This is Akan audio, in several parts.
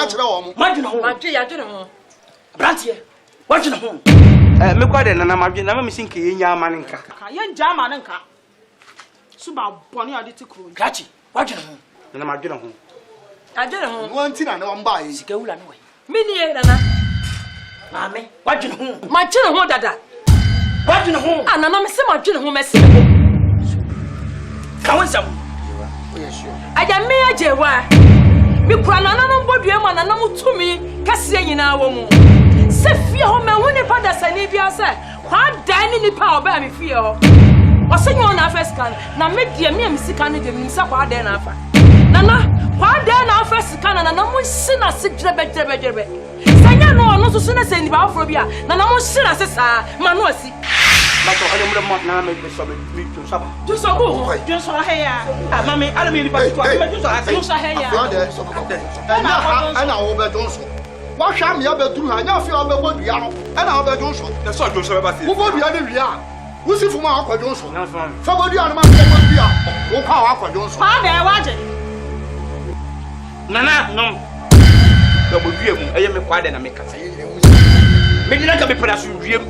chere wo mo madwene ho madwe ya dwene ho brantie wadwene ho me kwa de na madwene na me sinke yenya amanenka ka ye nja amanenka suba boni ade ti kro grachi wadwene ho na madwene ho adwene ho won ti na na mba yi sika wula no we mini ye dana mame wadwene ho madwene ho dada wadwene ho anana me se madwene ho mese ho ka wonsam aja me ajewa mi kura nana no bodue ma nana mutumi kase nyina wo mu se fie ho me hu ni pada sani bia se kwa dan ni nipa oba mi fie ho osenyo na first can na me die me sika no de mi sa kwa dan na afa nana kwa dan na first can na mu sina se drebe sanya no no so na se ni ba afro bia nana mu sina se sa ma no asi ma to ale mu de na me so me tu saba tu so go tu so he ya ah mame ale me ni pa tu me tu so tu so he ya ana wo be don so wa hwa me abeduru ha nya fi obegbo dua no ana wo be don so na so adwo so be ba se wo bodua de wi a wo si fu ma akwadon so na so fa bodua no ma bodua wo kwa wa akwadon so pa be waje nana nom da bodua mu eye me kwa de na me kasa me dina ka me pera so wiem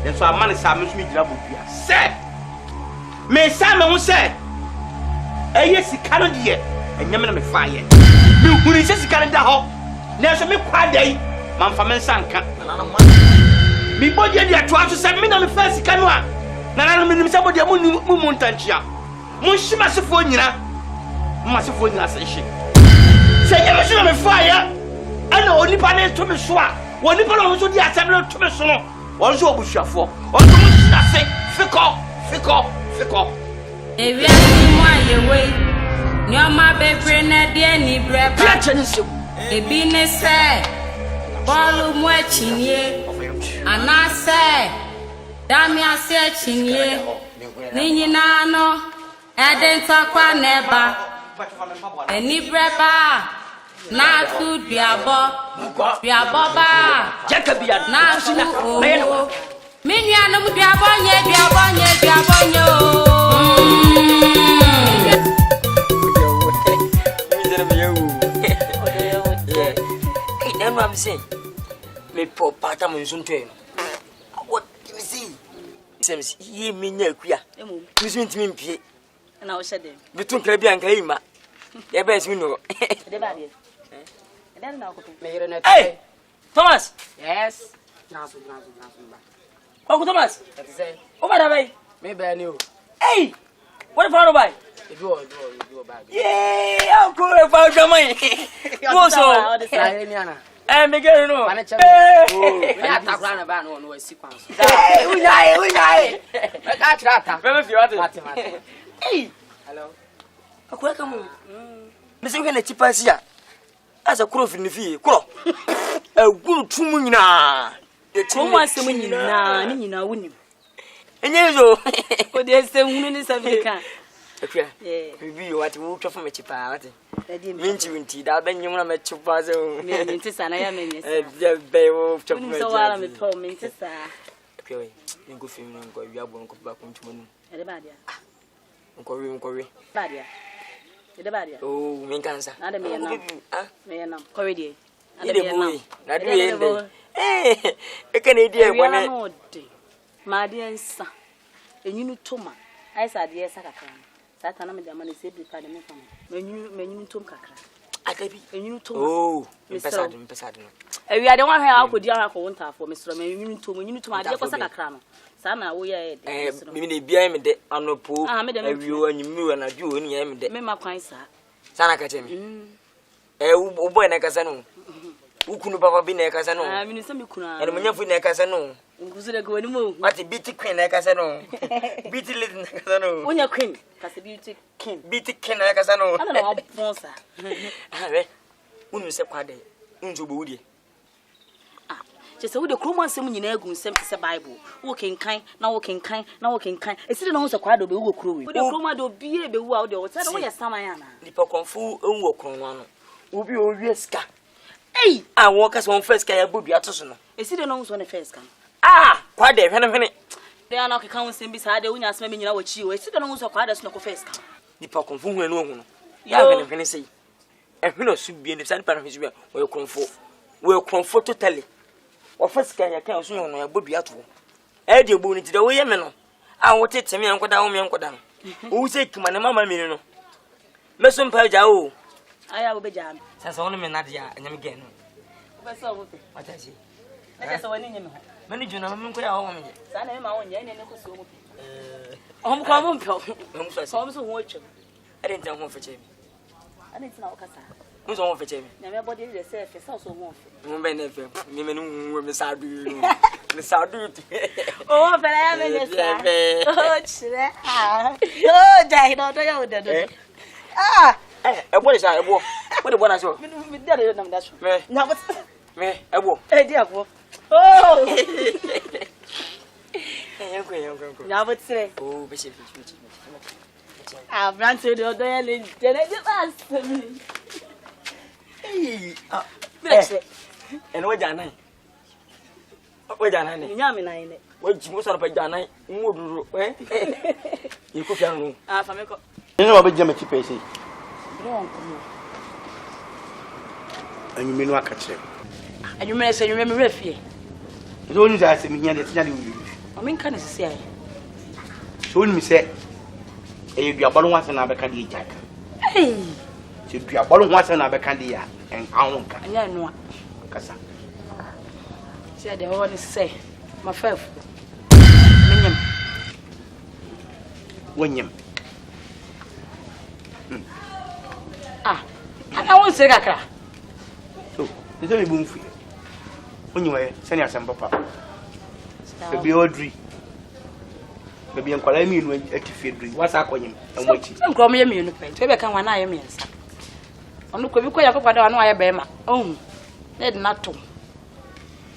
den so amane sa me so me gira bodua se me sa me hu se eye sika no de enyam na me fa ye me huri se sika no da ho na so me kwa dai man fa me sanka mi bodua de ato aso se me na me fa sika no a nana me nim se bodua mu ntanchia mu hima sefo nyina mu sefo nyina se hye se nyam so na me fa ye ana onipa na to me so a onipa na so di asem na to me so no won so obusuafo won so mu hina se fiko Ewi asimu ayewe ni oma bebre na de ni breba ya chense ebi ne se bolu mu achinie anase dami ase achinie ni nyina no edenta kwa neba eni breba na tu biabo ba jakabia na sina o minua no biabo nye I'm saying, me poor part of my son. What do you see? Seems ye mean no queer. You seem to me, and I said them between Caribbean and Kaima. Your best we know. Hey, Thomas. Yes. Uncle Thomas. That is it. Oh, by the way, Maybe I knew. hey, what if I don't buy? Do bad. Yeah, Uncle, if I don't mind. Also, me get no. We are talking about no sequence. Hey, we lie. I can't try. Remember you Hey, Hello. Akwa come on. Me say we na chipa sia. Asa kuro fi ni fi, kuro. Egunu tumu nyina. Komo asem nyina ni nyina wonim Enye zo. o de asem hunu ni sabeka Akwa. Bibi yo wati wo twa me chipa wati. Minchi winti da ben nyum na me chipa zo. me minti sana ya me nyesa Je be wo twa me. so wala me to minti sa Akwa we. Ngo fi mi ngo wi abo ngo ba ko ntuma nu. ede ba dia Ngo wi. ba dia ede ba dia Oh, min kansa. na de me yana me yana ko we die Ide boy. Na du ye ndai. E kan e die bone. no de ma de nsa enyunu toma ai sa de esa kakra sata na me de ma ne se bi pa de me fam menyunu tom kakra Akabi. enyunu toma Oh, mpesa no. ewi ade wa hwa akodi akọ wontafo mesro menyunu tom ade ko sa kakra no sa na wo ye mi ne bia me de anopo awiwo anyimi na ju oni ya me de me ma kwan sa sana ka temi wo boy na kasa no ukunu baba bi na kasa no mi ni se me kuna ene munyafu na kasa no nguzure go ni mo ati biti queen na kasa no biti lady na kasa no onya queen kasa beauty king biti king na kasa no ana na bonsa we unu se kwade unzo bo wudie se wo de kromo ansem nyina agu nsem te se bible wo kenkan esire na ho se kwado be wo krowe wo de kromo do bie be wo a wo de wo se na wo ye saman ana nipa konfu enwo krono ano obi o wie ska ei awon kasa won first ka ya bodu atoso no esire na ho so ne first kan kwade hwene de ana ke kan nsem bi sa de wo nya asema me nyina wo chi wo esire na ho so kwado so no ko first kan nipa konfu hwene no hu no ya hwene sei ehwino su bie ne san pa no hwisi we konfo totally o first kan ya kan so no ya bodua to e de bo ni tide wo ye me no a wo tete me enkoda wo me enkoda no wo se kuma ne mama me no me so mpa ja o aya wo be ja sasa wono me na dia anyam gen no be so wo pe ata si na sasa woni nyem ho mani juna me ko ya wo me sa na me ma wo nya ne ko so wo pe kwa mo mpo me so so so ho atwa ade ntan ho feche mi ade ntina wo kasa mo so ho feche mi na me body de se fe so ho fe mo be na fe mi me no me sa du me sa du oh fela ya me ne sa oh chire oh dai no to ya do ebo le sa ebo wo de bo na so mi de na me da so na but me ebo di abo oh yanko na but say oh be se brand to the other le de pass me ene wa jana ni nya me na ine wa ji mo sara pa jana mo duro yi ko fian no fa me ko ni wa be jama ti pese don ko anyu me no aka kire anyu me se anyu me refie so ni za se mi nya de tia de wi o min kan se se ai so ni mi se e dua balo wasa na be ka de jaka se dua balo wasa na be ka de ya en awonka anya no kasa se de ho ni se ma fef menyam wonyam ana won se kakra so ni se mi bu mfu wonyam e se ni asem papa be odri be en kwala mi nu atifi dri wasa akonyem enwachi nkro me yemi nu pe to be kan wana aye me nsa onu ko bi ko ya papa da wana aye be ma ohun na de na to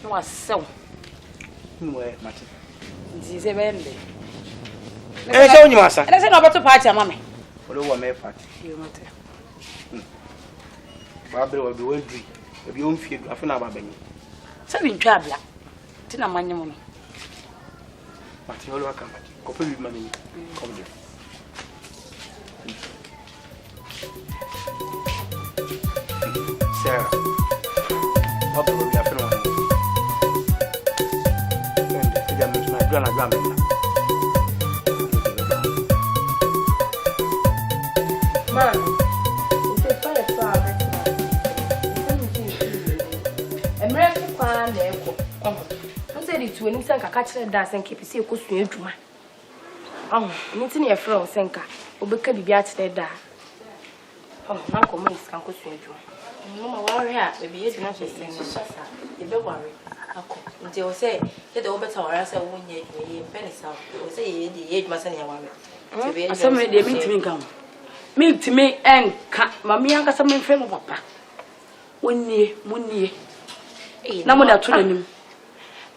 no wasew nu e mate nzi se be nde se wonyam asa ene se no beto party ama me wole wo me party yo mate ba bre wo be wondri be o mfie du afa na ba banyi se bi ntwa bla ti na manyem no mate wole waka mate ko pe bi mami ko de Sarah what do we have no and ya me na gwa na Ma, você fala suave. Emre kwa na eko. Nse di tu eni senka ka kire da senka pese ekosua adwuma. Nti ne yefra o senka, obeka bibia kire da. Na ko mo iskan kosua adwuma. No ma worry a baby ye na se senka. Ye be worry. Ako. Nti o say ye de obeta worry say wo nya adwuma ye pe ne sa. O say ye de ye adwuma say ne ya worry. asame de mitimi kan mitimi enka mami anka same mfe mo papa wonnie munnie na mo da to nanim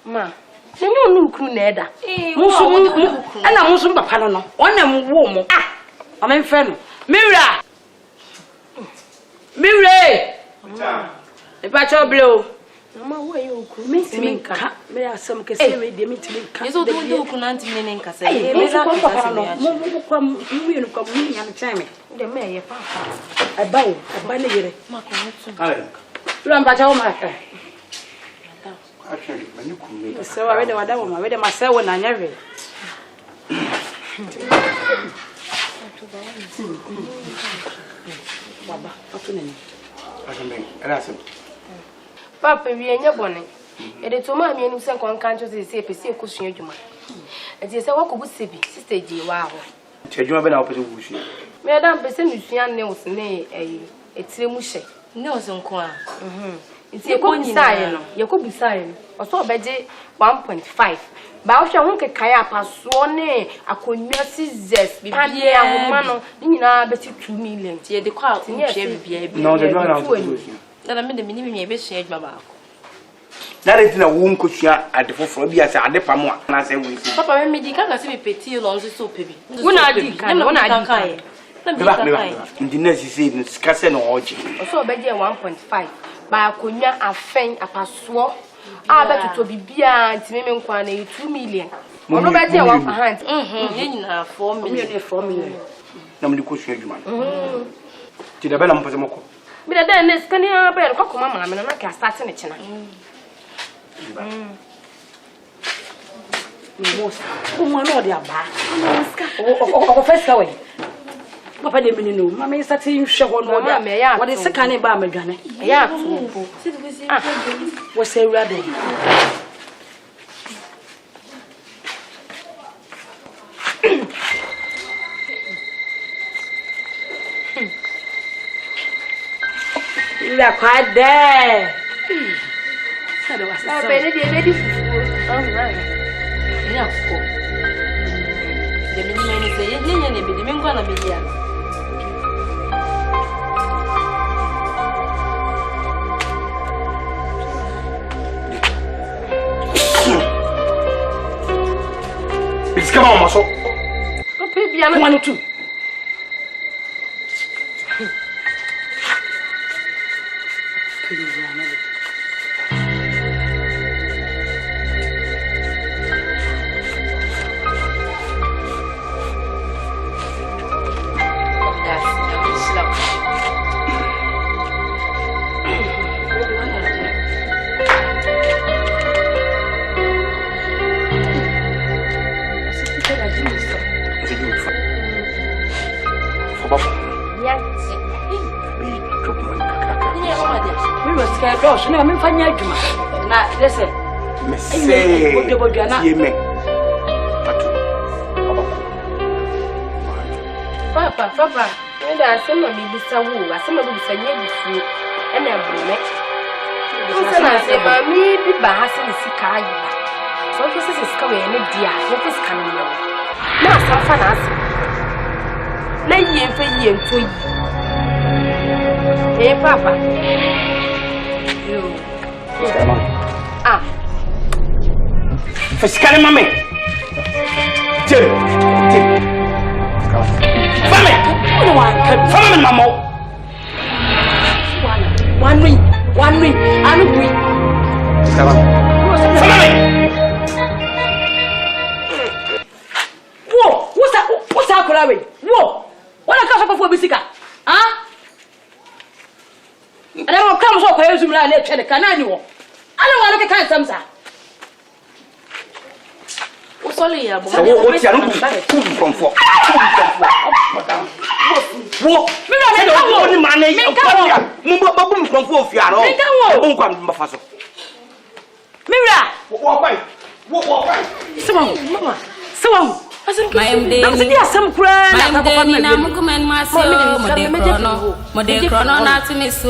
Ma, nenyo nu kru na eda musu ana musu papa no onam wo mo mami mfe no mira e pa cho blo mama wo ye oku mitimi nka me asam kese me de mitimi nka Yeso do do ku na ntimi ne nka say. e me za papa no mo kwa mu ye no kwa mu nya no cheme de me ye papa abawo aba ne yere Ma ko mutu. ale lu mpa cha wo ma ka actually mani ku me so wa we de wada wo ma we de ma se wo na nya we baba atu nani asame era se papa wi enye bone e de to ma mi enu se kon kan cho se pese ekosua adwuma e de se wakobu sebi sister ji wa ho tejuma be na opese wusu me da pese misua ne wo se ne etire mu hye Ne o se nko a. nti ekobusaye no yekobusaye no oso obeje 1.5 ba wo hwe ho kekan apaso ne akonwa scissors bibia ahoma no nyina beti 2 million Ti ye de kwa ntwe bibia bi. no de na wusu Na me de me be sua adwuma ba ko. na re tina wo nkosua ade foforo bi asa ade pamo na se wusu Papa me di ka se me peti lo nso so pebi. Una di kan ndina sisi ni skase no oje oso obeje 1.5 ba akonwa afen apaso abetuto bibia ntime nkwa na 2 million ono beje 1 Ye nyina 4 million. me 4 million na mli kosua djuma ti da be na mpese moko Me da den ne scan ya be ko koma mama me na ka start ne chena. Most. Uma no dia ba. O first ka we. Papa de me no. Mama start you hwe ho no dia. What is scan ba madwane. Ya to. Wo say wura do. You are quite there. I better be ready for all right. Enough for the minimum say, you're going to be here. It's come on, muscle. Baby, I'm one too. Papa, and I some of me this awoo, I some of this a year before, and I brunette. I say, Mammy, be bahasing the Sikai. So this is coming, and dear, what is coming now? Now, some fun as lay ye for ye and for ye. Eh, Papa. For scanning mommy. Family, Mamma. One ring, I'm weak. Whoa, what's that, Colary? Whoa, what a cup of Bissika? Huh? And I won't come so close to me and let can annual. I don't want to get some, sir. Sorry, I'm from for. What? Me money. Mumbo from for Fiano. Mira. What? Someone, Mama. Someone. Some cry. I'm coming myself. Mode chrono not me so.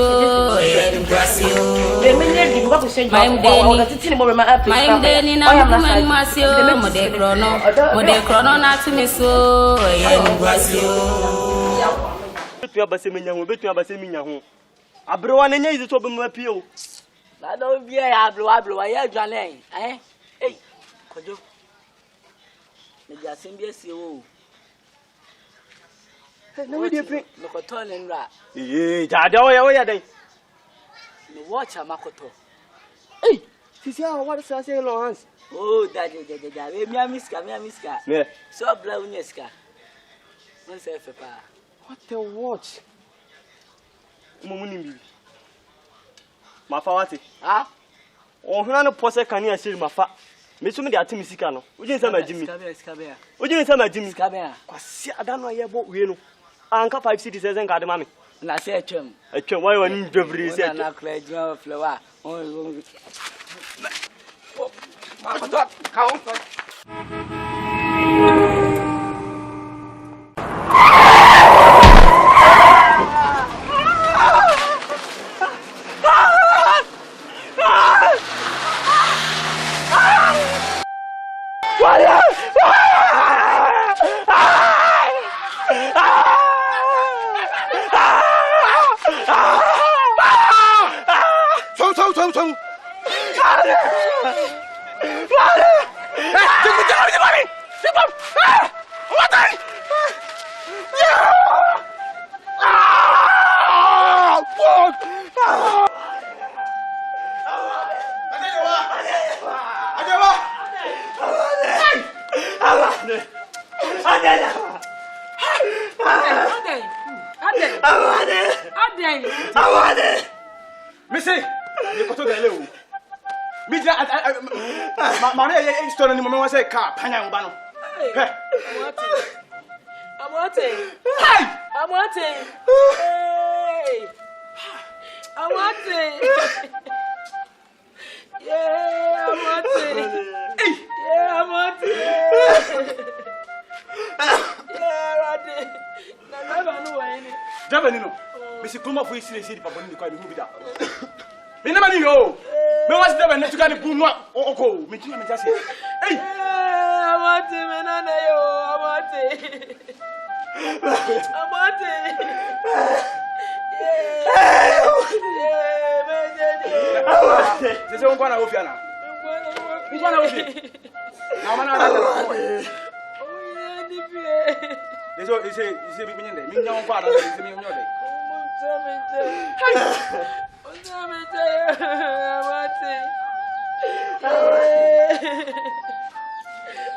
Meja sembia si o. Na we dey pin. Lokoto le nra. Jada o ya den. Me watch amakoto. Sisi a what say long hands. Oh, da. We miska. Yeah. So bla unyeska. Won say fe pa. What the watch? Mumuni bi. Mafa wati. Ah? O huna no pose kan ya shiri mafa. Me so me dey atimi sika no. Ojin say ma jimi. Skabea. Ojin say ma jimi. Skabea. Kwasi adano ye bo we no. Anka 5 cities sen ka de ma me. Na say atwam. Atwam why wani dwabri say. Na kra ejuma flower. Missy, you go to the Lil. Mija, Mamma, story in the moment I say car, Panang Bano. I'm wanting. Yeah, I'm wanting. Javanino, Mr. Kuma for his city for the car, move it up. Me never knew. Me was never to get a boom or go. Me too, me just say, hey, I want him and I want it. This is one of you now. One of you. Now, man, this is me. Me no father. This is me on your day.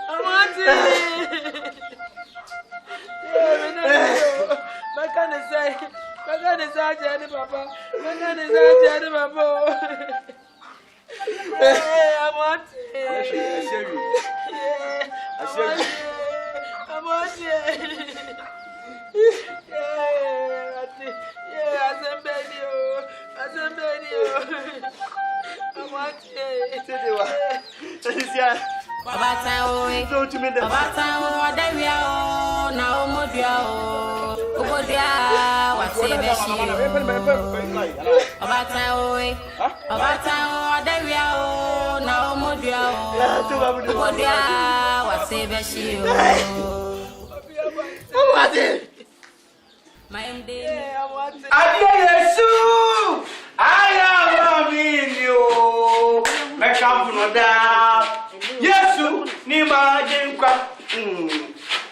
I want it. My kind of say, Jenny Papa. My kind of say, Jenny Papa. I want it. I want it. Yesu ni majinkwa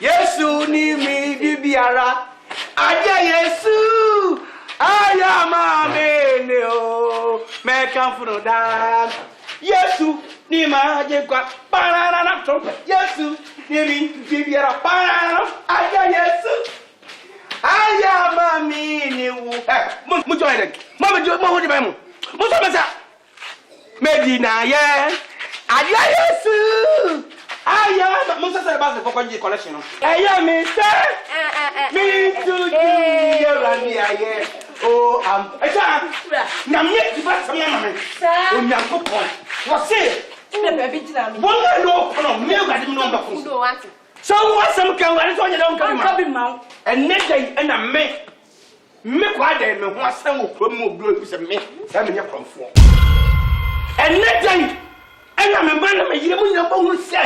Yesu ni midibiara Aja Yesu aya mamene o meka funoda Yesu ni majinkwa banana trumpet Yesu ni midibiara banana Aja Yesu aya mamene o mu join it mama jo mo di ba mu mo so mesa Medina ye Adia Yesu aya mo se ba se kokon collection no eya mi se mi to you rani aye oh am eja na me di ba se mama me o nya ko pon wo se na baby jina mi won no kono me ga di no ba ko do want so what some can we so nya don ka bi ma enne dai na me kwa dai me ho asem okro mu obi se me se me nya konfo enne dai ena me man na me yire mu nya bo hu se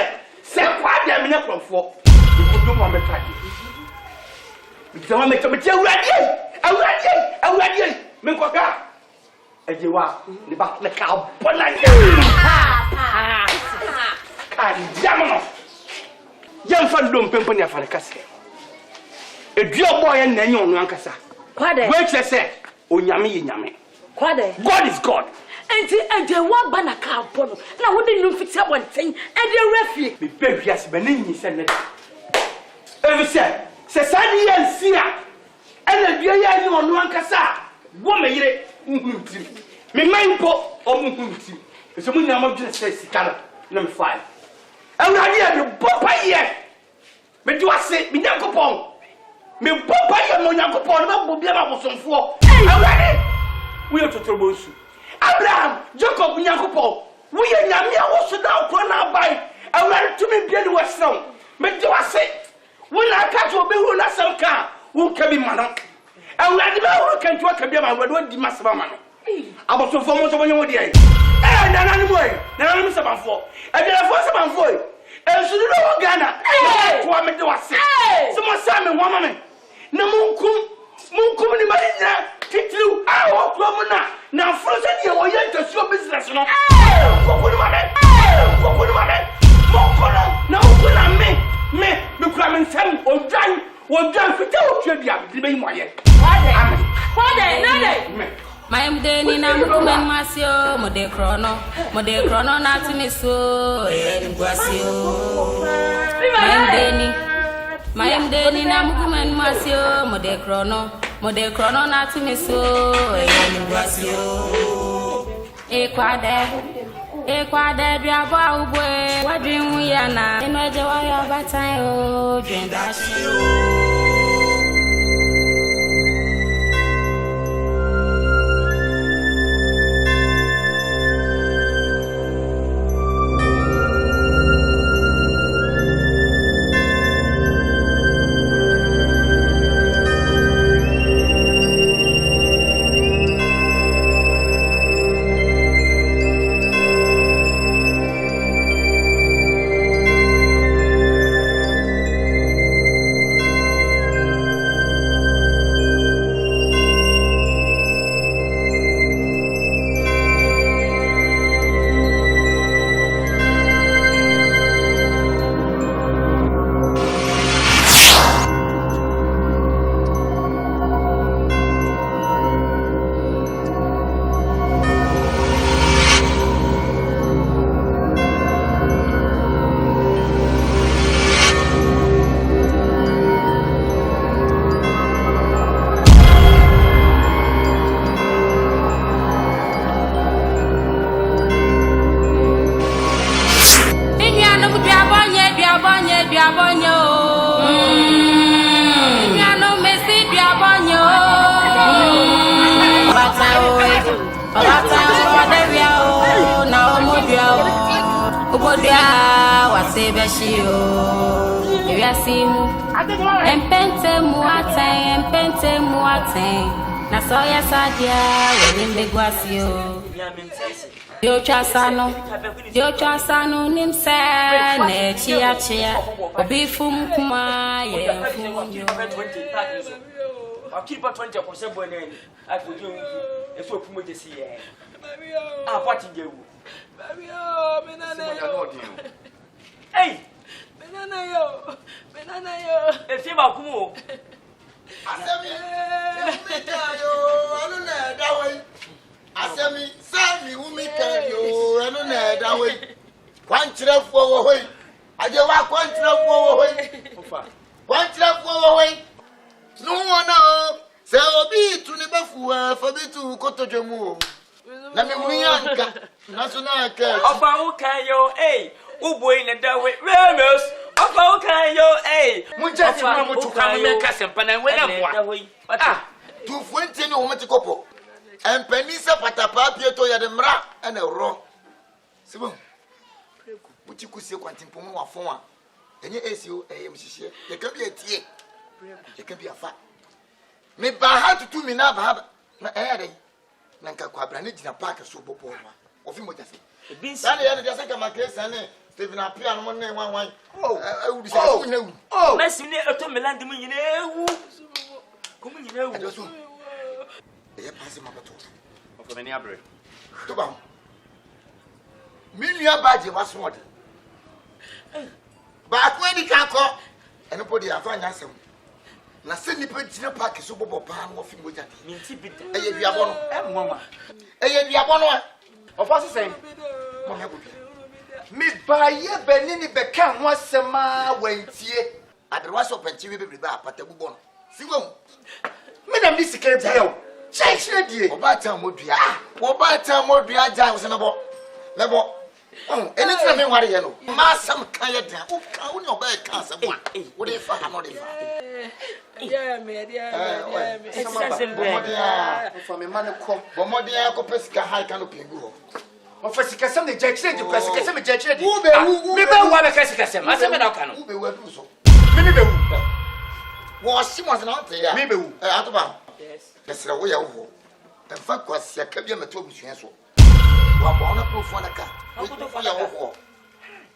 kwa dai me nya konfo ko do mo me ka di bi ma me to me ti awurade me ko ka ejewa ni ba na ka bona ya ka jamono yam fa do mpempo ni afare kase eduo boy na nya onu ankasa kwade wait say onyame ye nyame kwade God is God enti ejewa ba na ka bono na wo de num fiti abonten ede refie me pewiase be na nyi se ne evi se sadi ye nsia ena dua ya ni onu ankasa wo me yire nhunti me manpo o nhunti so mu nyama dwe se sikala na me file awurade ya me bopa ye me do ase me nyankopon me bopa ye mo nyankopon na bo bia ma bosomfo awurade wo ye totorbo nsu Abraham Jacob nyankopon wo ye nyame a wo so da ko na bai awurade tumi bia ni wasram me do ase wo na aka to obehu na sam ka wo ka bi mano awurade ba wo kan to ka bia ma awurade di masaba mano abosomfo mo so bonye wo de nanani boy nanani sabanfo ebiafo sabanfo ensudu no Ghana ko me de wase so mo sa me ho ma me na munkum ni marina titlu awo ko mo na fro se die wo ye ntosuo business no ko ma me mo kono na ko na me kura me nsam odwan fita o twa bia de be mo ye kwade nade Maimdeni na mkumen masio mode krono na tuniso ngwasio Maimdeni na mkumen masio mode Mode chrono na to me so Equade biaba ubwe wadrimu yana enweje waya batan o dream dash Empente muaten na soya sadia wenim begwasio Dio chasano nimse ne chia obifum kuma ye fumunyo I'll keep a 20% when I could do if you come to see it. Ah, what did you? Hey! Banana yo! If you are cool. Asemi, Sammy, who make you run on that way. One trap for away. I just walk one trap for away. One trap for away. No one now. Say, be to the Bafu for me to go to Jamu. Let me National Care. About can you, eh? Uboy in the way. Ramos. About can you, eh? Mucha to come make us and Pana when Ah, 220 no one to couple. And Penisa Patapa Pieto Yademra and a raw. Simon, but you could see quantum Pomo for any SU AMC. There can be a tea. There can be a fat. Maybe I had to 2 minutes have a Nanka Quabranit in a park of Super Poma. Of him, what I say. Been Sunday, I just think my case and Stephen appear on 1 name 1 1. I would say, oh, let's see a Milan millionaire. Come in, you know, just they are passing my battle of many abre. Toba. Million badge was what? But when he can't call, and nobody have found answer. Na send the picture pack is super pan of him with that. Minty bit. A diabono, Mama. a diabono. Of what's the same? Me buy ye Benini Beckham was some when tea. At the was open TV bar, but the bubon. See one. Madam, this came to Check ready. OBAATAN Modria. OBAATAN Modria Giles and a ball. Level. Oh, anything I want to know. Massam Kayata. Who can't obey cancer? What if I am not if from a man of Bomodia Copesca High Canopy. Of a Sicasam, the judge said you press a judge. Who want a Cassicasam? I said, I can't. Who will do so? Was she was not there? Maybe yes. That's the way I go. In fact, was a cabin at Toby Chancel. One born up for the cat. I put for your war.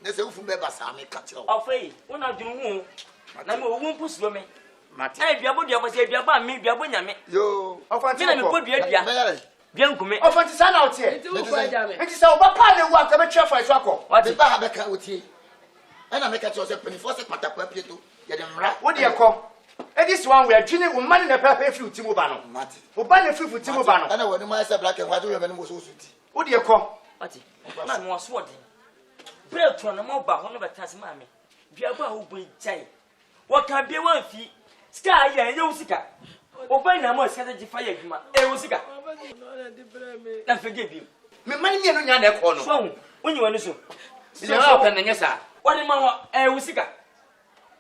There's a from Bebasami cut off. When I do who, I won't push me. Martin, I be about your was a about me, be about me. Yo, of a time, put the idea. Bien come of a son out here. It is our papa, what I'm a chaff for a swap. What the Bahabaca with you? And I make a choice of 24 Patapapiato. What do you call? And this one we are tuning with money in a paper few Timobano. Martin. For buying a few for Timobano. And I want to myself black and white women was so sweet. What do you call? Martin. Man was swatting. Bread to an mobile, one of a Tasmami. Biaba who be jay. What can be 1 fee? Sky and Yosika. Open na mo skata ji fire adwuma. Wo sika. Na forgive you. Me mani me no nya na e ko no. So, wonyi wani so. Me na o kan na nya sa. Wani ma wo sika.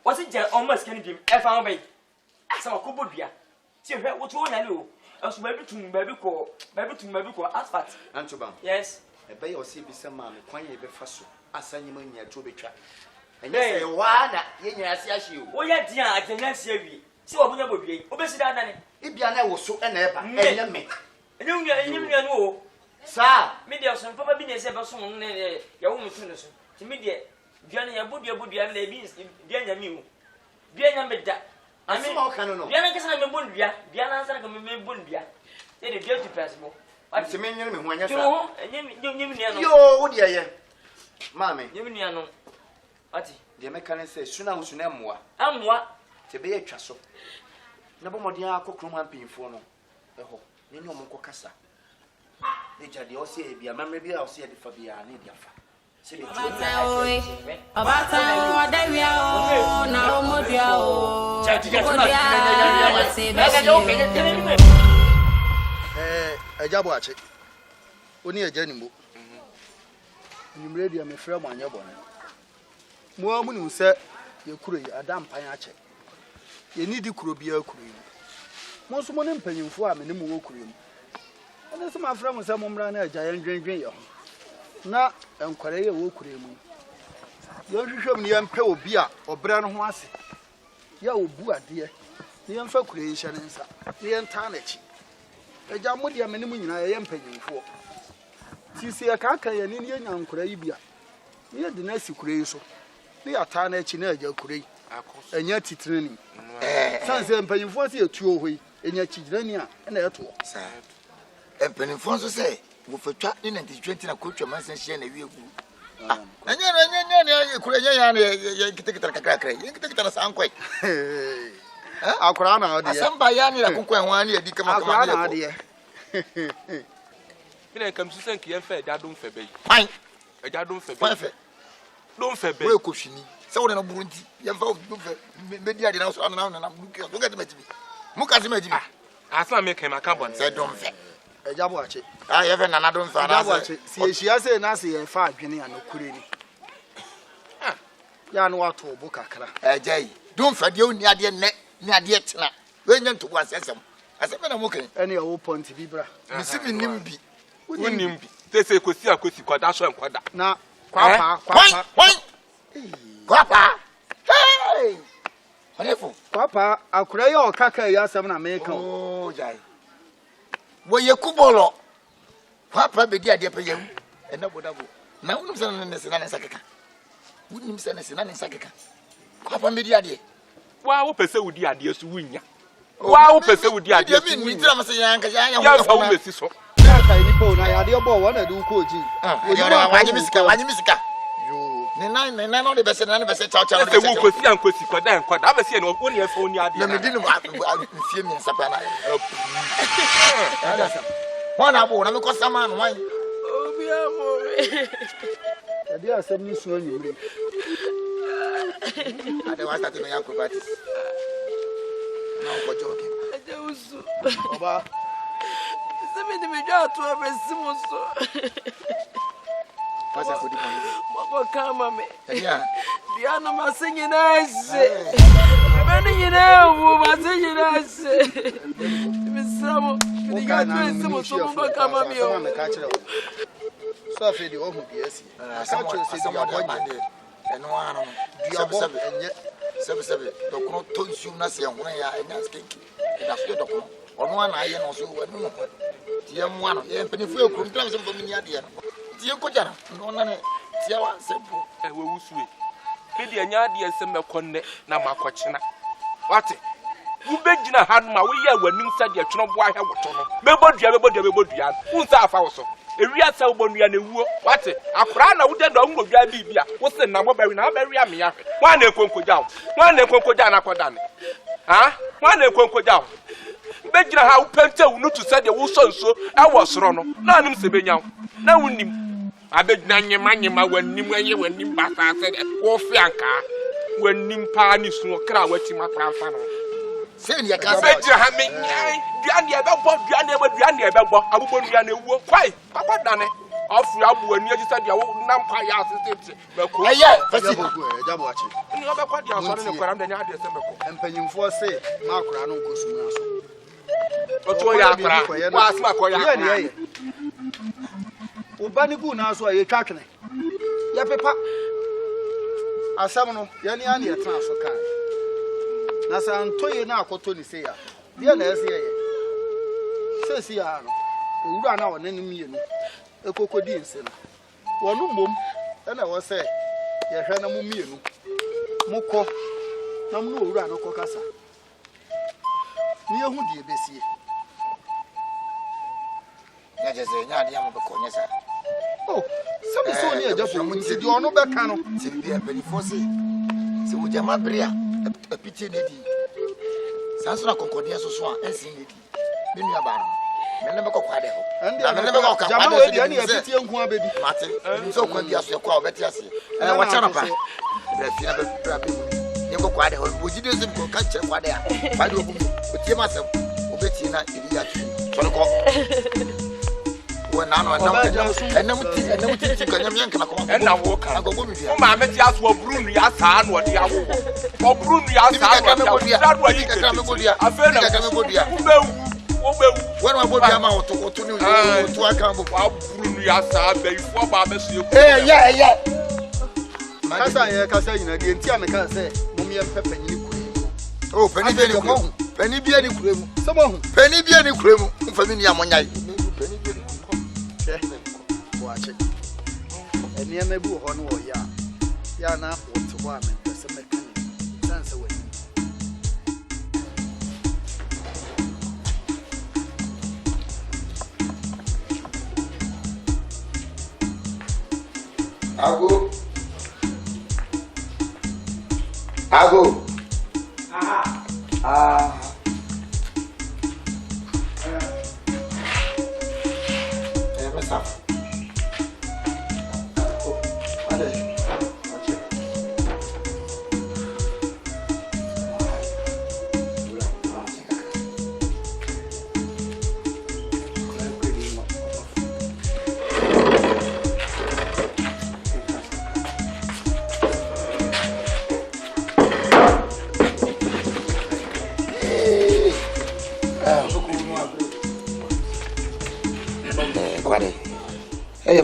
Wasi je on ma skani dim. E fa ho bai. Asa ko bodua. Ti hwe wo to nya le o. Aso ba bi tum ba bi ko asphalt. Antoba. Yes. E bai o se bi se ma me kwan ye be fa so. Asanye ma nya to betwa. Enye se wa na ye nya ase ahye o. Wo ya di a atenya se awie. Si obunya bodue. Obesi da dane. Ibia na wo so e na e ba. Enye me. Enye me no o. Sa, me dia so papa bi na se be so ne ya wo mutu ne so. Ti me dia biana ya bodua na bi dia nya mi o. Bia nya me da. Ami ma o kan no. Bia na kesa me bondua. Bia na ansa ka me bondua. E de dia tu pass mo. Ati me nyere me ho anya sa. Yo, enye mi nia no. Yo, wo dia ye. Mame. Nye mi nia no. Ati. De me kan se suna wo suna moa. Amwa. Te be atwa so. Na bo modin akokrom ampinfo no. E ho. Ne nyo mo kokasa. Ne jade o se e bia mamre bia o se e de fa bia ne dia fa. Se be Obata o dawia o na o modua o. Ejabo ache. Oni eja nimbo. Nyumre dia me frɛ mo anya bɔne. Mo amu ni sɛ ye kuro yi adam pan ache. Ye ni di kuro bia kuro yi. Mo so mo ne mpanyimfo a me ne mo wo kuro yi. Ene so ma frɛ mo sɛ mo mra na eja ye ndwendwen ye ho. Na enkware ye wo kuro mu. Ye hwehwem ne ye mpɛ obi a obra no ho ase. Ya obu ade. Ne ye mfa kuro yi hyɛ ne nsa. Ne ye nta na chi. Eja mo dia me ne mo nyina ye mpanyimfo. Sisi ya kaka ya ni nya nkura yi bia. Ni ya de na si kura yi so. Ni ya ta na echi na eja kura yi. Enya titreni. Sanse mpanyimfo se etuo hoi. Enya chigirani a na eto. Sa. Mpanyimfo so se wo fatwa ni 2020 na kotwa mansan hye na wi egu. Enya kura nya na ye kitekita kakra. Ye kitekita na sankwai. Akura na ade. Asamba ya ni la konkwan ho ani adi kama akura na ade. Mina kam su san kiyan fa da don fa bai. Fine. Da don fa Fine bai. fe. Don fa bai. We ko hwini. Se wo na burunti. Ye fa don fa me dia de na so na buruki. So get majibi. Mu ka se majibi. Asa me kai maka bon. Se don fe. Ejabo ache. Ah ye fe na don fa na. Ejabo ache. Si ehia se na se ye fa adwene a no kure ni. Ya no wato obo kakra. Ejai. Don fa de oni ade ne. Ni ade tena. We nya nto asesem. Asem na mo kan. Ene ya wo point bi bra. Misibi nimbi. Unim bi. Tese kosi akosi kwada so enkwada. Na kwapa. Kwapa. Hey! Honefo. Kwapa akura ya okaka ya asem na me kan. Oh, jai. Wo ye kubolo. Kwapa be di ade pa yam. Ena bodabo. Na unum se na ne se na sakeka. Unim se na se na ne sakeka. Kwapa me di ade. Wa wo pese wudi ade so wunya. Wa wo pese wudi ade so wunya. Mi tira ma se yan ka yan. Ya fa wo mesi so. Kai ni po na ya de obo wa na du ko ji. Wanyi misika. Yo. Ne na no de be se na ne be se cha cha. Tese wo kosi ankosi kwada enkwada. Aba se na wo ne fa oni ade. Na me di no mfie mi nsapa na. Wana bo na me ko sama no wan. Obi amore. Ya de asem ni so nyimre. Ade wa start no yanko parties. Na ko joke. Ade usu. Oba. Sebe de me jwa to abesimo so. Pasa ko di mo. Mako kama me. Ya. Dia no masenyi na ase. Ebe ni na wo masenyi na ase. Misamo. Ni ga to esimo so mo kama me o. So afi di o hu bi esi. Asa cho se di abonye. Eno ano. Diabo enye. Sebe. Dokoro tonsu na se ehun ya enya skeki. Da so dokoro. Ono ana aye no so wanu no. Tie mu ano. Ye mpanifu ekuru ntam se mfami ni ade no. Tie ko jara. No na ne tie wa sempo. We wusue. Me de anya ade ensem mekonne na makochena. Wate. Ubegina hanma we ye wanim sade atwono bo ahwe woto no. Mebodua. Unsa afa wo so. Ewia sa ubonua na ewuo. Wate. Akora na wude do ngobia bibia. Wo se na mo bawi na bawi ame ahwe. Wa na ekonkoja wo. Wa na ekonkoja na koda ne. Ha? Wa na ekonkoja wo. Begina ha upente unu to sade wo so nso e wo soro no. Na anim se benya. Na wunim. Abegina nyema wanim anye wanim basa se wo fi anka. Wanim pa ni so kra wati makra fa no. Say you can say Jahami, Diani about Diani about Diani about Abu Diani work quite. Papa done it. Off Rabu and you said you won't number assistant. Jab watch it. And you have a quite young son in the Quran and And paying for say, Mark Rano Cosmo. What's my Koya? Ubanibu now, so you're tracking it. Ya papa. Asamono, yani ani transfer kan. Na sa Antoye na akoto ni se ya. Bia na ese ye. Se si ya no. Owura na wonani mienu. Ekokodi nse no. Wonu mom, na wo se ye hwe na mu mienu. Mukọ na mu no owura no kokasa. Ni ehu die besie. Ya jese nya ade am be konyesa. Oh, some so near just from the ono be kan no. Se bia peni fosi. Se wo jama brea, a piti nedi. Sanso na konkodia so so a ensin nedi. Me nua ba no. Me ne be kokwa de ho. Na me ne be kokwa jama we dia na piti enku abedi. Mate, so kwa dia so kwa obeti ase. Wa chana pa. Bra fia be bra be mu. Ni kokwa de ho. Wo jide se ko ka che kwa de a. Ba de obu. O tie ma se obeti na iri ya tu. So no ko. And now, and now, walk. I go with you. My Messias will Bruni, as I know the hour. Or Bruni, as I know that way. I feel like I'm a good year. When I put the amount to New York to Akan, Bruni, as I before Babes. Yeah. Casa again, Tiana say, Mummy and Pepper. Oh, Penny Biani Cream. Someone Penny Biani Cream, familiar Monday. Watch it. And near me, who on war, ya now, what to one and press a mechanic. Dance away. I'll go.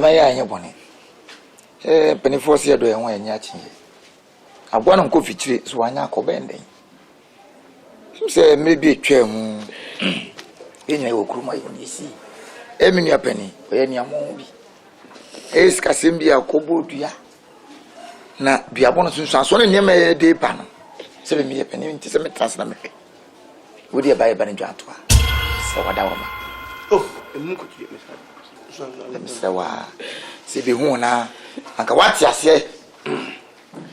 Maya anya bone penifo se do enwo anya chi agwa no nko fitire so anya akobenden se maybe etwa mu enya okuruma yisi eminu apani oye ni amon bi eska sembi akobodua na biabono sunsu aso ne nema ye de pa no se be mi ye pani nti se metras na mehwe wodi e bae ba ne dwato a se wada woma oh emu ko tire mesa Msewa sibi hu na anka wati ase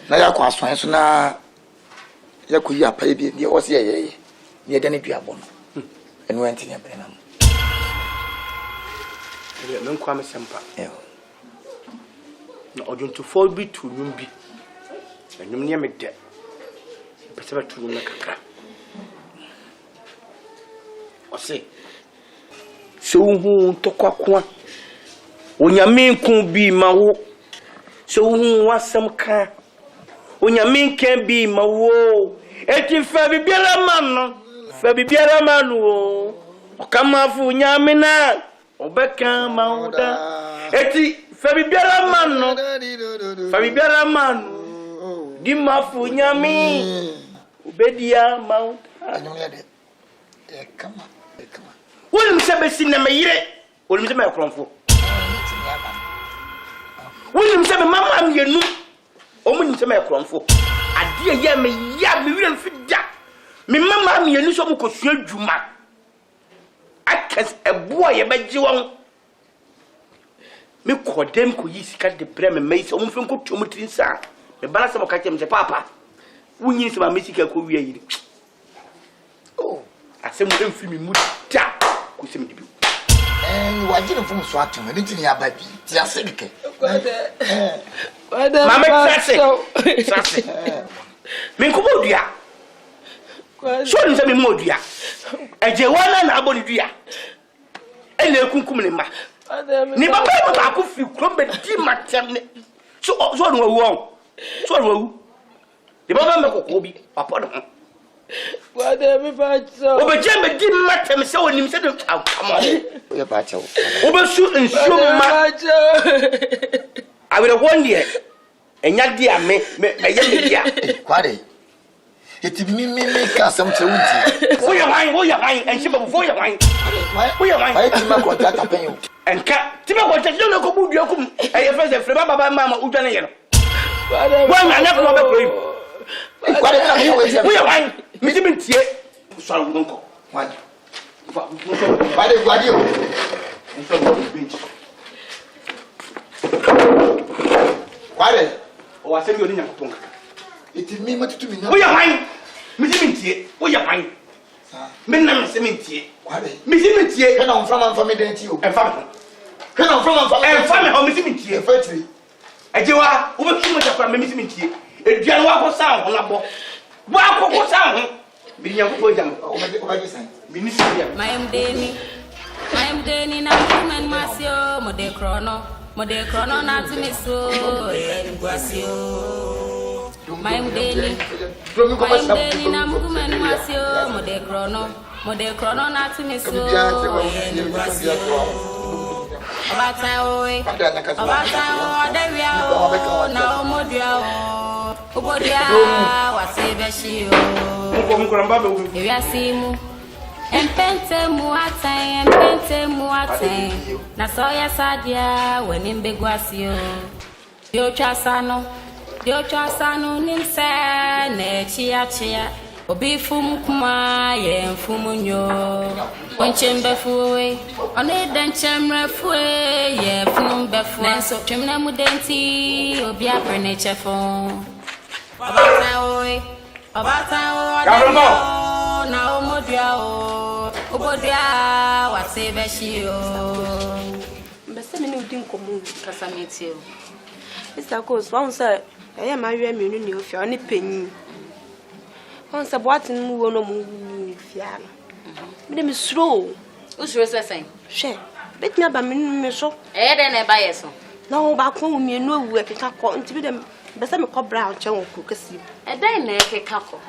na yakọ aswan so na yakoyi apa bi de o se yeye ne de ne duabo no enu enti ne bere na mo men kwa me sempa na odunto fo bi tu nyum bi enum ne me de pese ba tu na kakra o se so hu to kwakwa onyame nku bi mawo so hu wasam ka onyame nkan bi mawo eti fa bibiara man no okamafu nyame na obeka mauda eti fa bibiara man di mafu nyame obedia mauda anyo de kama wonim se besi na mayire wonim se makromfo wonim se mama mienu omunim se makromfo ade ye me ya me wiran fida me mama mienu so mukosua dwuma akas ebo ye beji won me kodem ko yi sika de brem me se omfin ko twomtrin sa me bala se mo ka kem se papa wunyi se ma mesika ko wi ayiri oh asem mo emfi mi mu da ko se me dibi wajine fun so atum ni tini ya babi ti asedike mama trase me ko bodua So ni se me modua. Eje wana na aboni dua. Ene kunkum ne ma. Ni baba e ba ko fi krombe di matem ne. So no wu. So no wu. Ni baba me kokko bi papa no. Father me pacho. Obeje me di matem se wonim se de amade. Oya pacho. Obesu nsuma. I will one year. Enya dia me ye me dia. Kwade. Eti mi ka sam che wunti. Wo ya wan en shiba wo ya wan. Wo ya wan. Ai ti ma contract apen yo. Enka ti ma contract no ko bu dua kum. E ye first free baba mama udwa ne ye no. Wo na na ko be pray. Kwade na mi we se. Wo ya wan. Mi ti mentie. So ru nko. Kwade. Kwade o. Nso go bench. Kwade. O wa se mi oni nyankopon kaka. Eti mi matutu mi na. Wo ya wan. Mi ti mentie. Wo ya wan. Me na me se mentie. Kwade. Mi ti mentie. Kana on from me denti o. En fa me. Kana on from En fa me ho mi ti mentie. E fatiri. Ejewa, wo be tuma jakwa me mi ti mentie. Eduan wa ko san ho na bo. Wa ko san ho. Bi nyankopon jam. O ma je san. Mi ni sia. I am Deni na human masio mo de chrono na timiso e guasio. I am Deni na human masio mo de chrono na timiso e guasio. Obata o devia o na omodia o obodia wasebeshi o. Mo ko mba be wo. Ewia simu empente muaten na soya sadia wenim begwasio dio chasano nimse na chia obi fum kuma ye mfumunyo onchembefuwe one denchemre fuwe ye fum befu so twemna mudenti obi aprene chefon obata na omodia obodia wasebeshi o mbese me ne udi nkomu kasameti o Mr. Coast won say eya ma hwe me ni ofia oni panyi won say boatin mu wo no mu fia no me dem suro usuro sesen hwe betnya ba me so de na ba yeso na wo ba ko mi enu awu ekeka ko nti bi dem mbese me ko bra chen wo ku kasi de na ekeka ko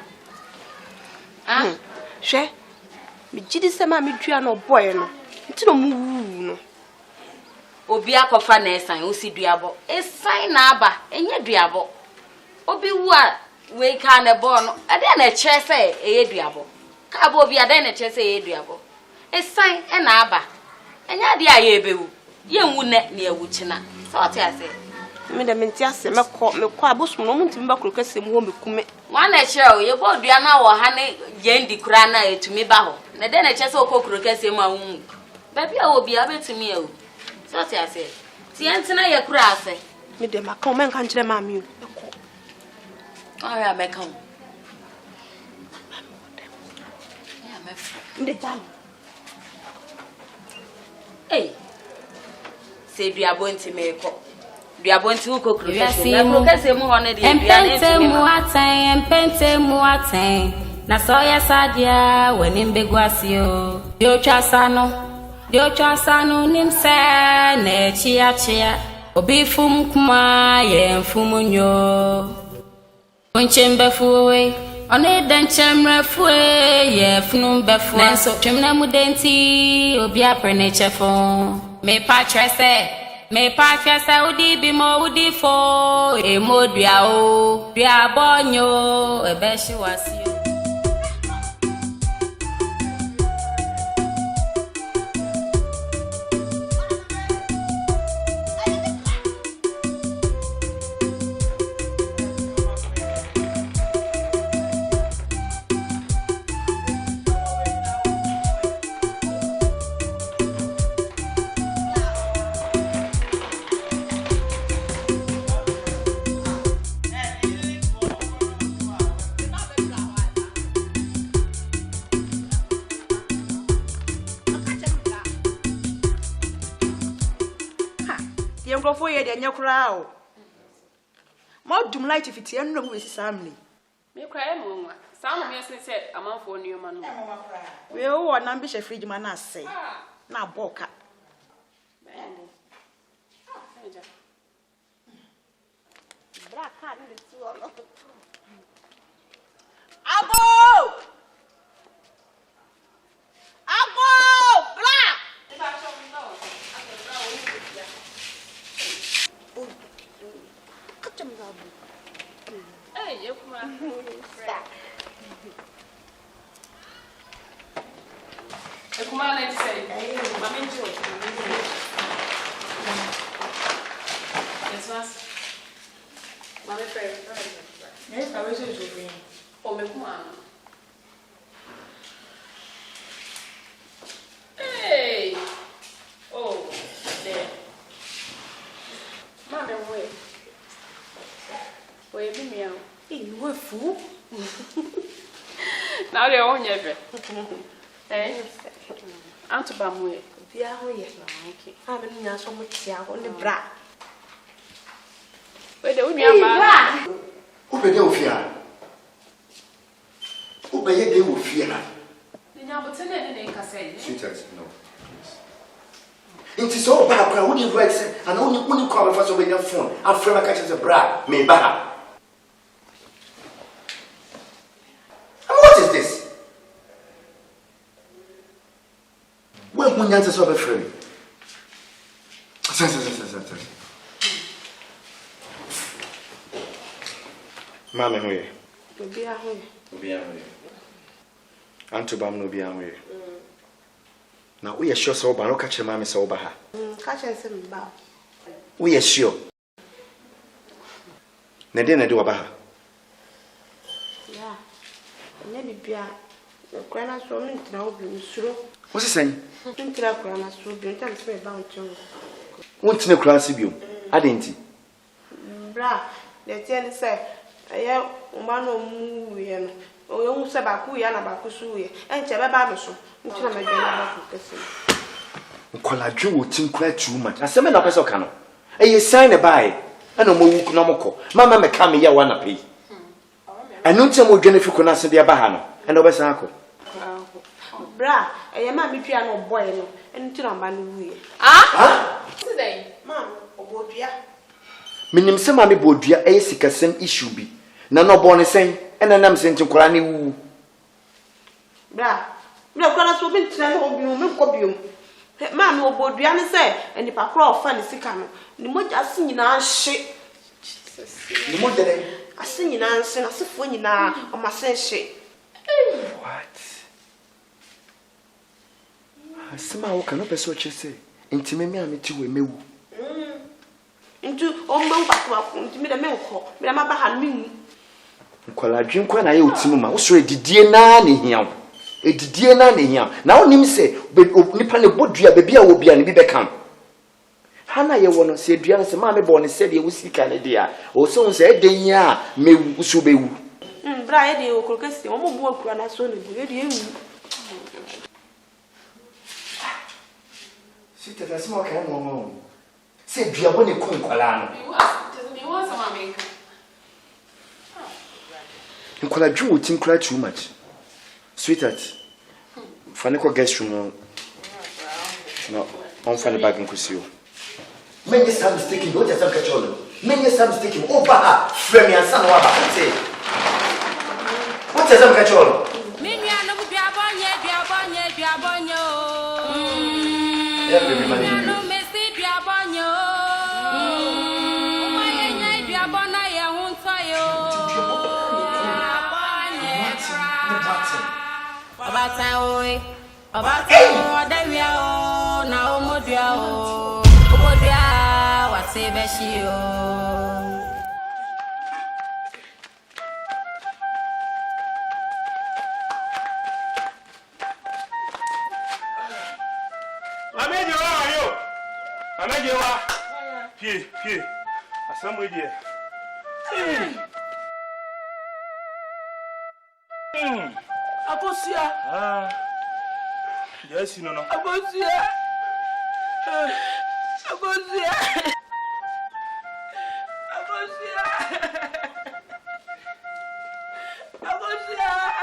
hwe me gidi se ma me dua no boy no nti no mu wu no obi akofa na esan o si duabo esan na aba enye duabo obi wu a we ka na bo no ade na kire se eye duabo ka bo obi ade na kire se eye duabo esan e na aba enye ade aye ebewu ye nwu ne na ewu china so ate ase me de menti ase me ko abosum no munti mba kuro kase mu ho me kume wa na kire o ye bo dua na wo ha ne ye ndi kura na etumi ba ho na de na kire se okokuro kase mu awu ba bia obi abetumi e o so ti ase ti entina ye kura ase me de maka o men kan kire ma mi ko aya meka o ya me nde jam se duabo nti me ko duabo nti ko kuro kase mu ho ne de empente mu aten na soya sadia wenim begwasio dio chasano nimse na chia obi fum kuma ye mfumunyo onchembefuwe one denchemre fuwe ye funum befu so twemna mudenti obi aprene chefon me patrese udi bimo udi fo e modua o dua bonyo ebeshi wasio Grofo ye de nyakura o. Ma dum light fiti enu no we sisamni. Me kwae mo nwa. Some of me said, I'm on for new man. We all want ambitious fridge man, I say. Now, Boca. Black cat in the two of them. Abo! Black! Hey, you come on. Come on, let's say, Mammy George. Yes, Mass. Mammy Fair. Yes, I wish it would be. Oh, me come on. Hey! Oh, there. Mammy, wait. Wait, be me out. You were fool. Now they're on your bed. Eh? I'm to Bamway. Be out here. Okay. I haven't known so much here on the bra. Wait, the women are Who be there with fear? Who be there with fear? the number 10 and say. Sweetheart, no. It is all bad. When you write and only when you call first over your phone, I'm afraid I catch a bra. Me bad. What is this? When you answer so friend. Mama, who are Be out here. Antobam no be away. Now we are sure so bad. Catch your mammy so bad. Catch and send back. We are sure. Nadine do about her. Yeah. Maybe be a grana swimming now be through. What's he saying? Grana swimming. Tell me about you. Won't no class you? I didn't. Bra, the ten say, I man or movie. Oh, you say Baku Yana Bakusu, and Chababa so. Which I'm a Kola Jew would think quite too much. I said, no, person cannot. You sign a buy. I know more economical. Mamma may come here one a pay. I know some more Jennifer Conas and the Abahano, and over Sanko. Bra, I am a piano boy, and to man. Ah? Today, Mam, or Bodia. Minim some mammy Bodia, a sick as same issue be. None of born saying, and I'm sent to Korani woo. Bra, no, Grana swimming to you. Mammy or Bodia say, and if I crawl funny sickano, the much I sing in our shit. The more than I sing in answer, as if when you are on my sense. what? Somehow cannot persuade you say, intimate me to a mew. Into all my back to me the milk, but I'm about me. Kola drink when I owe Timuma, also a dear nanny here. A dear nanny here. Now, Nim say, but Nipan a bodria, baby, I will be an Ibecam. Hannah, you want to say, Driana, mammy born and said you will see Canada, or so said, then ya may be. Brian, you could get some more work when I saw you. Sit at a small can one. Say, Diaboni Concolano. you want some mammy. And Kola Drew would think quite too much. Sweetheart, Fanico guest room. No, on funny bag and Cusio. Many some mistaken, what is some control? Many some mistaken, oh, bah, Fremy and San Waba. What is some control? Miniano Biabonye, Biabonye, Biabonyo. Everybody. Miano Messi Biabonyo. Mayanya Biabona Yahuntayo. Obatan oi. Obatan odawia o na omodua o. Omodua wase beshi o. Pie. Assembly dear. Akosia. Yes, you know. Akosia. Akosia. Akosia. Akosia.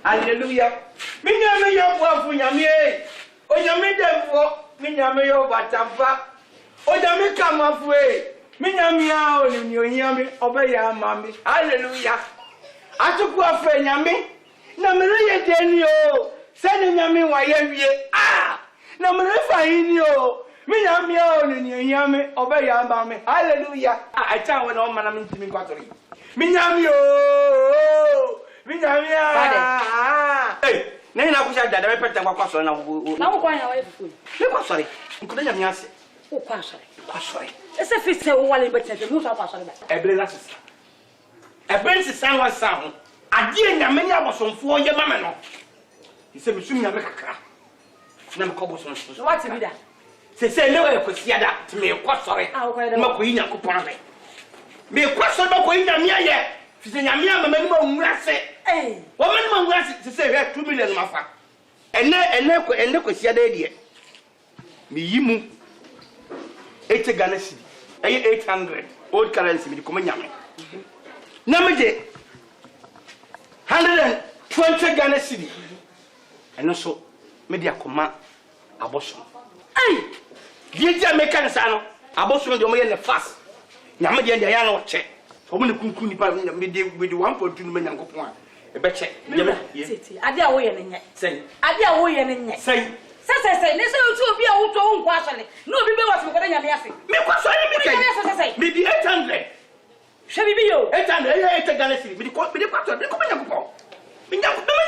Hallelujah. Minyame yo boafu nyame. Onyame demfo, minyame yo batamfa. Onyame kamafu e. Minyame a oni onyame obeya mami. Hallelujah. Atuku afa nyame. na me ye deni o se ne nyame wa ye wie na me fa yin o me nyame o ne nyame obeya ba me hallelujah I tell when all man am ntimi kwatori me nyame o me nyame hey na ina kuja dada me pete kwa kwasori na wo kwa ya wa efu me kwasori nkoda nyame ase wo kwasori ese fi se wo wale betete mu so kwasori ba ebre na sisa ebre sisa wa sa ho ade nyame nya bosomfo ye mama no ise me sum nyame kakra na me kobo so so what be that se ne wa kwasiada te me kwasori ma ko yinya kopon ame me kwasori ba ko yinya me aye fi se nyame mama ni ma nwurase wo ma ni ma nwurase se he 2 million mafa ene kwasiada de me yimu 80 Ghana cedi 800 old currency me ko nyame na me de 120 Ghana cedi eno so me de akoma aboso die dia me kan sa no aboso de o me ye ne fast nyame de ya na o che o me ne kunkun ni pa me de 1.2 no me nyankopon a e be che titi ade a wo ye ne nye sei ade a wo ye ne nye sei se ne se otu obi a wo to wo nkwa asole na obi be wasu ko da nyame ase me kwasori me kai me di 800 hwe bibi yo 800 8 Ghana cedi me di kwasori me ko me nyankopon me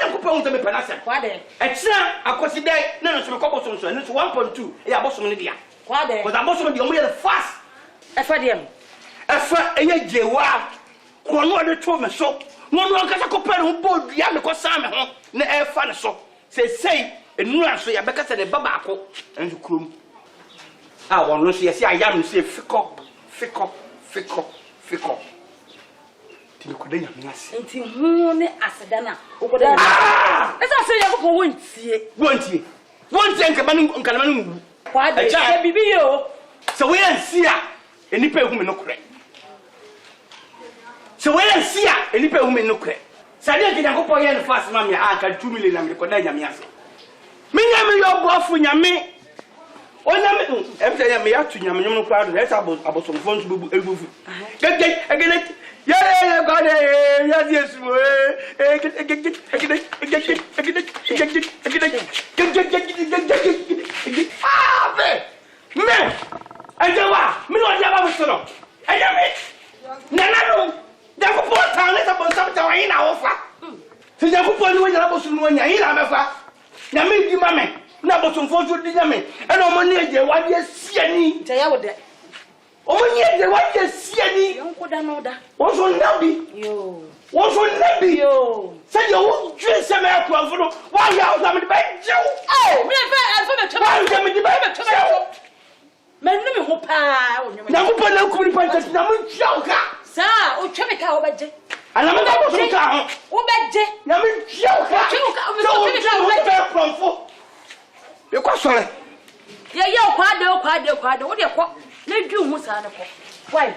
nyankopon unta me panasa kwa de e tira akosi dai na no so me kobo so no 1.2 e abosom ne dia kwa de because abosom de o me fast e fa de am e fa eye jewa ko no de to me so no nkasa ko pere ho bodua me ko sa me ho na e fa ne so sei enura so ya beka se ne baba ako enzu krom wono so yesi ayam so fiko ti ko de nyame ase enti hu ne aseda na okoda esa se ya ko wontie nka manu ngu kwa de se bibi yo so we ansia enipa ehu me no kure so we ansia enipa ehu me no kure sade gida ko poye no fast ma me aka 2 million na me ko da nyame ase me nyame yo bofu nyame onyame emse nyame ya tu nyame nyom no kwa do esa abosomfo nso bebu ebufu gege yeah, God, yes, yes, Omonye de what you see any what's on nabi yo what's on nabi yo say you dress some air for no why you out am the bed oh me me me ho pa na ko pa na ku ni pa na mo twa ka sa o twa me ka o beje ana me ka bo so ka ho o beje na me twa ka o beje from fo e kwa sore ye kwa de wo de ko na dwu hu sa na ko why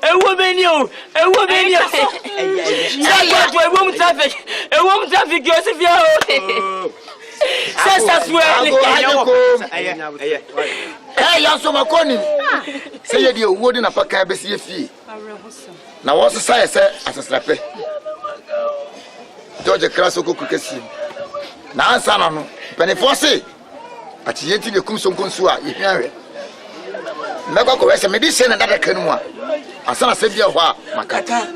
ewo benio. Say won't traffic. A woman traffic Joseph. Says as well. Hey, Yanso Makoni. Say you would in a pack besi fee. Now what's the size as a slapper? George Crasoko Kukesi. Now, son, Penny Fossey. At yet you come some consua, you hear it. Never go as a medicine and other canoe. As soon as I said, Makata.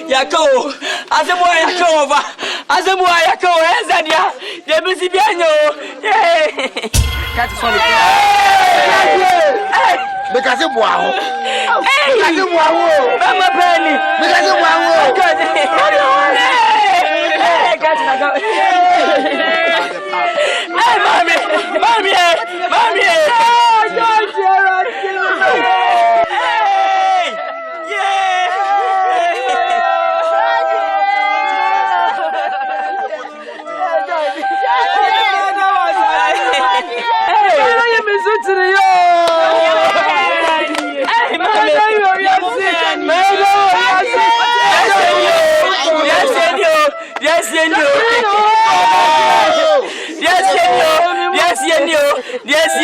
Yako, as a boy, Yakova, as a boy, Yako, Zadia, the Messiano. That's funny. Because of wow. Because of wow. Mama Penny. Because of wow. Hey, mommy. Yes,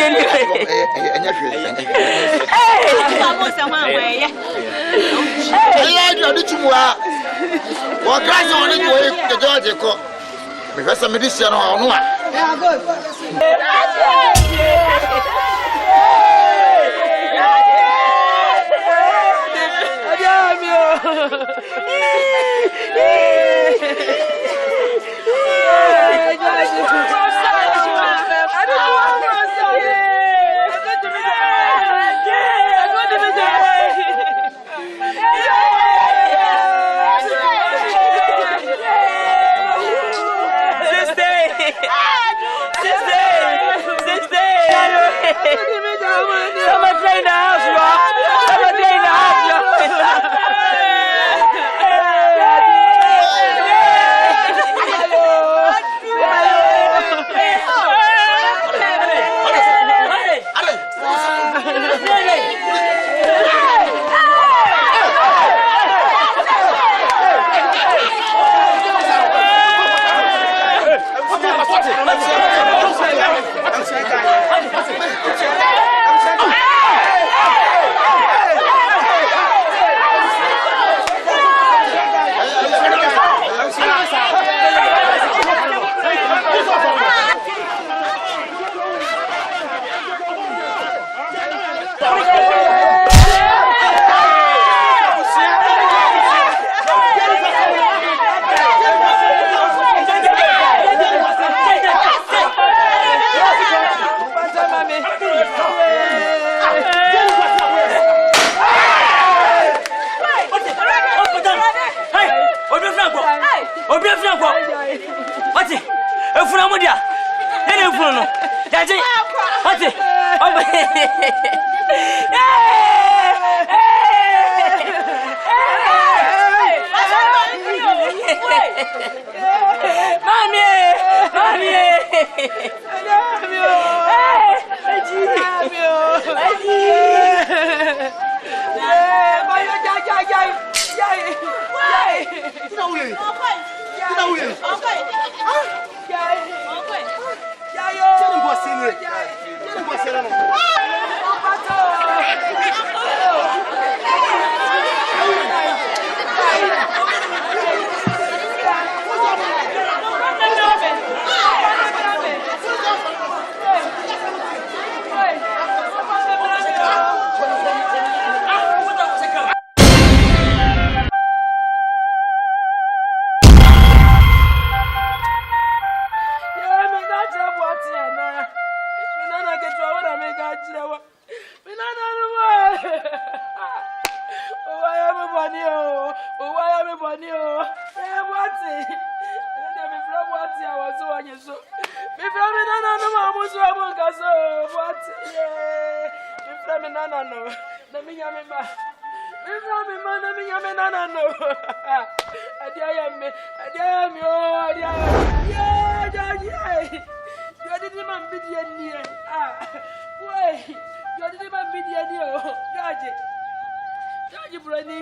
George Bruni.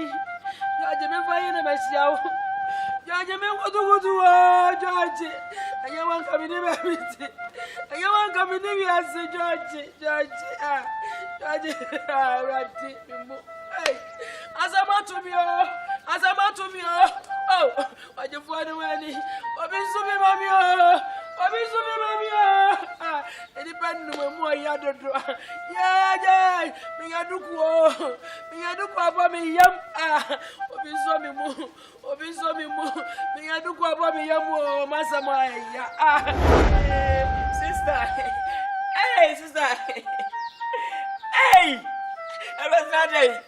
George, me fire na mesiao. George, me kutu George. Anya wan kamini me biti. Anya wan kamini wi ase George. George. George. Rati mimo. Hey. Azama to me. Oh, what you for the money? Obisumi mami. It depends on more yado. Yeah. Me aduku aba me yam. Obisumi mo. Me aduku aba me yam masama ya. Sister. Hey. Hey. I was not there.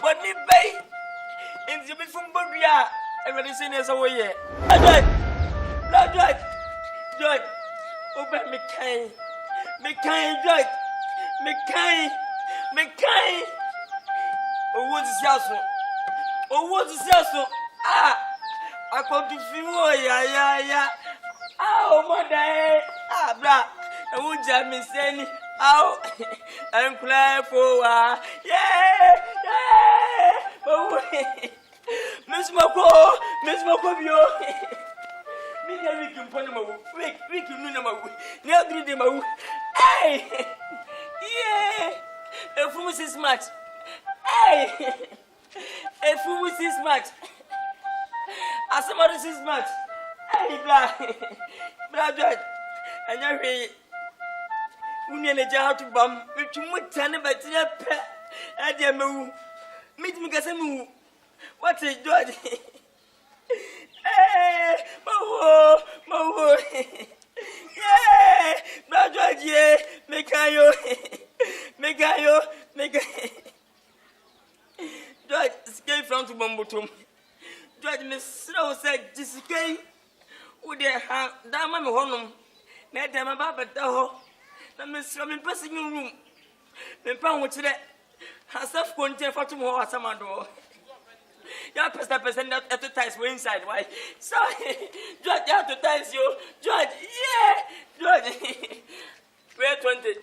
But me bay. In the from Bogia. Everybody seen us away. George. Open me kind, George. Me kind. Oh, what's the house? I come to feel, yeah. Oh, mother. Blah. I would just me saying, oh, I'm glad for, yeah. Oh, Miss Mako, yo. Me never can put him away. We can do them away. Never do them away. Hey! Yeah! A fool is smart. Hey! A fool is smart. As somebody is smart. Hey, blah, George. And you're ready. We need a jar to bomb. Which you would tell me about your pet. I dare move. Meet me, Gasamu. What's it, George? Hey, my word. Yeah, Brother George, yeah, make George, escape from to Bombotum. George, Miss Snow said, escape. Would they have that mamma honum? Let them about the hole. Let me swim in passing room. The pound which that has self content for tomorrow at some door. You press that person that at the times we're inside. Why? So, George, you have to times you. George, yeah. George, we're 20.